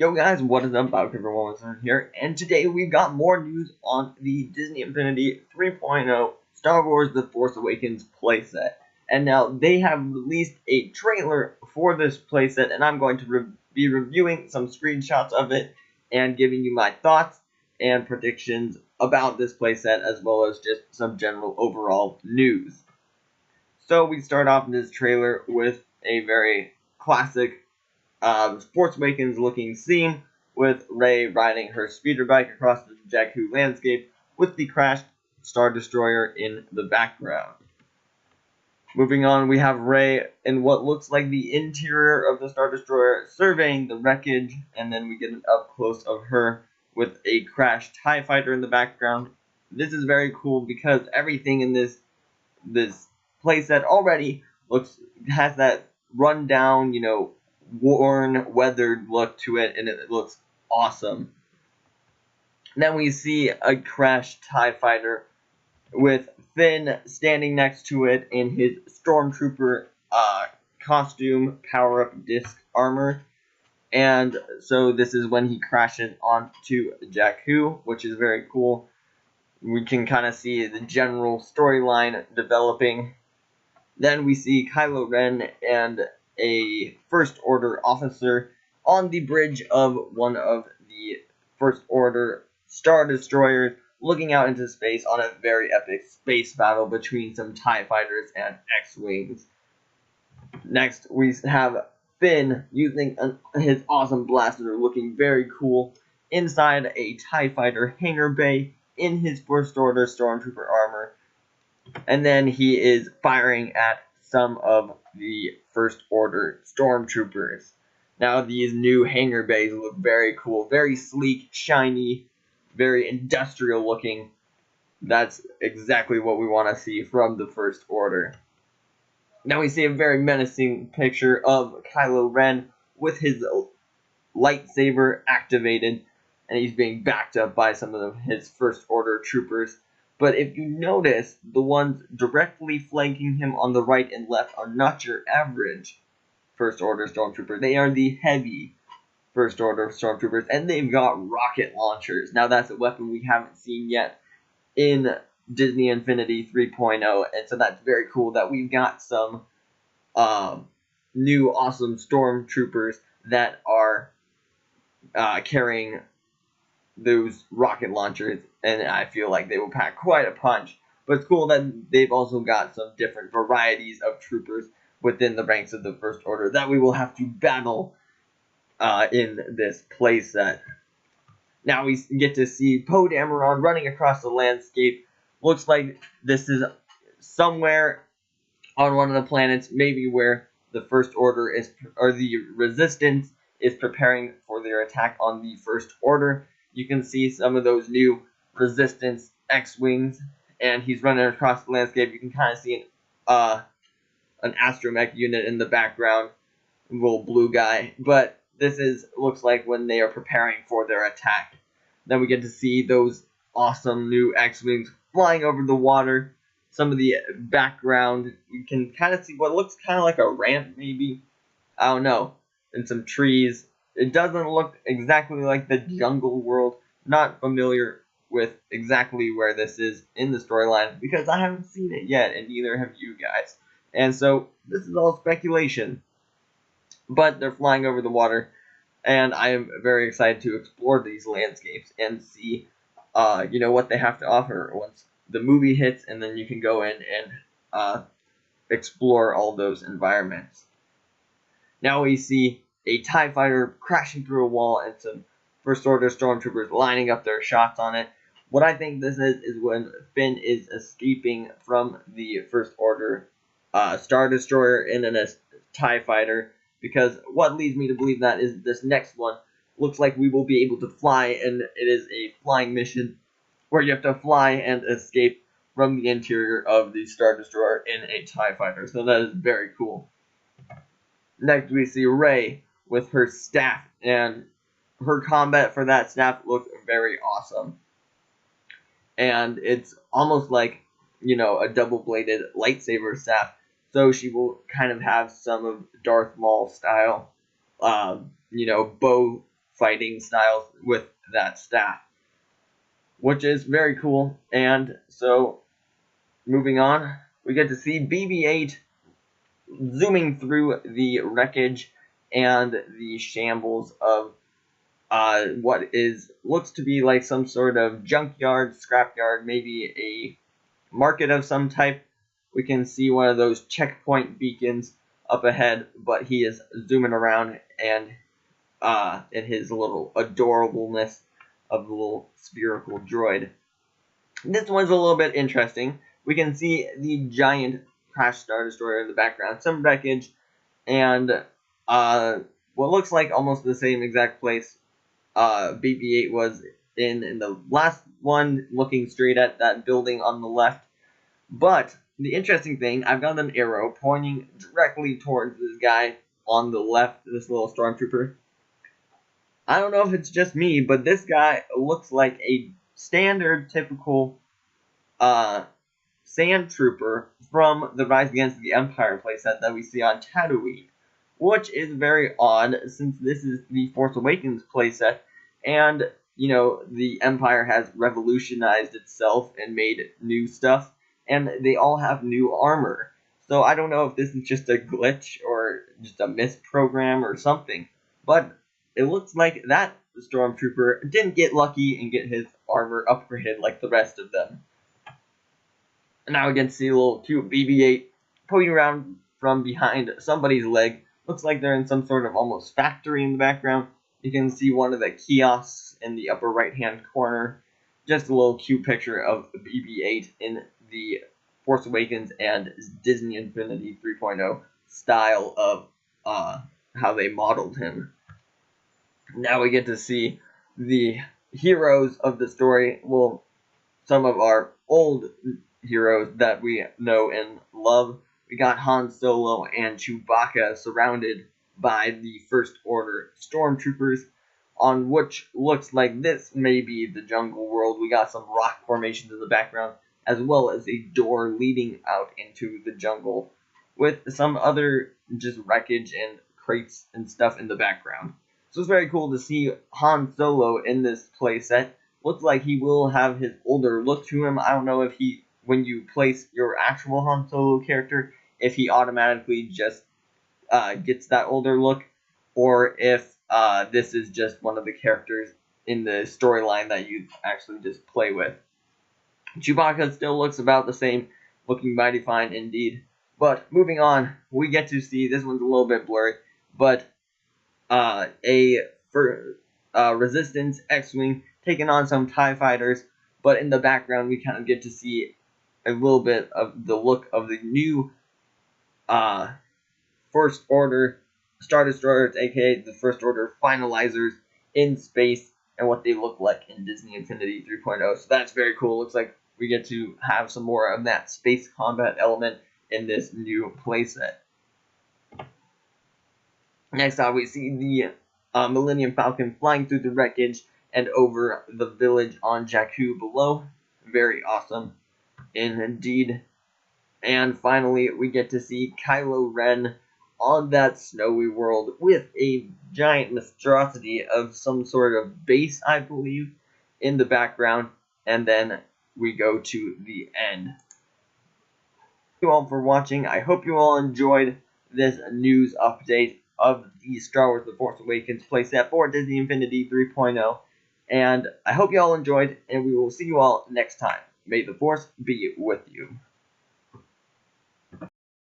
Yo guys, what is up? Bowcreeper here, and today we've got more news on the Disney Infinity 3.0 Star Wars The Force Awakens playset. And now they have released a trailer for this playset, and I'm going to be reviewing some screenshots of it and giving you my thoughts and predictions about this playset, as well as just some general overall news. So we start off in this trailer with a very classic Force Awakens looking scene with Rey riding her speeder bike across the Jaku landscape with the crashed Star Destroyer in the background. Moving on, we have Rey in what looks like the interior of the Star Destroyer surveying the wreckage, and then we get an up close of her with a crashed TIE fighter in the background. This is very cool because everything in this playset already has that rundown, worn, weathered look to it, and it looks awesome. Then we see a crashed TIE fighter with Finn standing next to it in his Stormtrooper costume, power-up disc armor. And so this is when he crashes onto Jaku, which is very cool. We can kind of see the general storyline developing. Then we see Kylo Ren and a First Order officer on the bridge of one of the First Order Star Destroyers, looking out into space on a very epic space battle between some TIE fighters and X-Wings. Next, we have Finn using his awesome blaster, looking very cool, inside a TIE fighter hangar bay in his First Order Stormtrooper armor. And then he is firing at some of the First Order Stormtroopers. Now these new hangar bays look very cool, very sleek, shiny, very industrial looking. That's exactly what we want to see from the First Order. Now we see a very menacing picture of Kylo Ren with his lightsaber activated, and he's being backed up by some of his First Order troopers. But if you notice, the ones directly flanking him on the right and left are not your average First Order Stormtrooper. They are the heavy First Order Stormtroopers, and they've got rocket launchers. Now that's a weapon we haven't seen yet in Disney Infinity 3.0, and so that's very cool that we've got some new awesome Stormtroopers that are carrying those rocket launchers, and I feel like they will pack quite a punch. But it's cool that they've also got some different varieties of troopers within the ranks of the First Order that we will have to battle in this playset. Now we get to see Poe Dameron running across the landscape. Looks like this is somewhere on one of the planets, maybe where the First Order is, or the Resistance is preparing for their attack on the First Order. You can see some of those new Resistance X-Wings, and he's running across the landscape. You can kind of see an astromech unit in the background, a little blue guy. But this looks like when they are preparing for their attack. Then we get to see those awesome new X-Wings flying over the water. Some of the background, you can kind of see what looks kind of like a ramp, maybe. I don't know. And some trees. It doesn't look exactly like the jungle world. Not familiar with exactly where this is in the storyline because I haven't seen it yet, and neither have you guys. And so this is all speculation. But they're flying over the water, and I am very excited to explore these landscapes and see, what they have to offer once the movie hits, and then you can go in and explore all those environments. Now we see a TIE fighter crashing through a wall and some First Order Stormtroopers lining up their shots on it. What I think this is when Finn is escaping from the First Order Star Destroyer in a TIE fighter, because what leads me to believe that is this next one looks like we will be able to fly, and it is a flying mission where you have to fly and escape from the interior of the Star Destroyer in a TIE fighter. So that is very cool. Next we see Rey with her staff, and her combat for that staff looks very awesome. And it's almost like, a double-bladed lightsaber staff. So she will kind of have some of Darth Maul style, bow fighting styles with that staff, which is very cool. And so, moving on, we get to see BB-8 zooming through the wreckage and the shambles of what looks to be like some sort of junkyard, scrapyard, maybe a market of some type. We can see one of those checkpoint beacons up ahead, but he is zooming around, and in his little adorableness of the little spherical droid. This one's a little bit interesting. We can see the giant crash Star Destroyer in the background, some wreckage, and what looks like almost the same exact place BB-8 was in the last one, looking straight at that building on the left. But the interesting thing, I've got an arrow pointing directly towards this guy on the left, this little stormtrooper. I don't know if it's just me, but this guy looks like a standard, typical sand trooper from the Rise Against the Empire playset that we see on Tatooine, which is very odd since this is the Force Awakens playset, and you know the Empire has revolutionized itself and made new stuff, and they all have new armor. So I don't know if this is just a glitch or just a misprogram or something, but it looks like that stormtrooper didn't get lucky and get his armor upgraded like the rest of them. And now we can see a little cute BB-8 poking around from behind somebody's leg. Looks like they're in some sort of almost factory in the background. You can see one of the kiosks in the upper right-hand corner. Just a little cute picture of BB-8 in the Force Awakens and Disney Infinity 3.0 style of how they modeled him. Now we get to see the heroes of the story. Well, some of our old heroes that we know and love. We got Han Solo and Chewbacca surrounded by the First Order stormtroopers, on which looks like this may be the jungle world. We got some rock formations in the background, as well as a door leading out into the jungle, with some other just wreckage and crates and stuff in the background. So it's very cool to see Han Solo in this playset. Looks like he will have his older look to him. I don't know if he, when you place your actual Han Solo character, if he automatically just gets that older look, or if this is just one of the characters in the storyline that you actually just play with. Chewbacca still looks about the same, looking mighty fine indeed. But moving on, we get to see, this one's a little bit blurry, but Resistance X-Wing taking on some TIE fighters, but in the background we kind of get to see a little bit of the look of the new First Order Star Destroyers, aka the First Order Finalizers in space, and what they look like in Disney Infinity 3.0. So that's very cool. Looks like we get to have some more of that space combat element in this new playset. Next up, we see the Millennium Falcon flying through the wreckage and over the village on Jaku below. Very awesome, indeed. And finally, we get to see Kylo Ren on that snowy world with a giant monstrosity of some sort of base, I believe, in the background. And then we go to the end. Thank you all for watching. I hope you all enjoyed this news update of the Star Wars The Force Awakens playset for Disney Infinity 3.0. And I hope you all enjoyed, and we will see you all next time. May the Force be with you.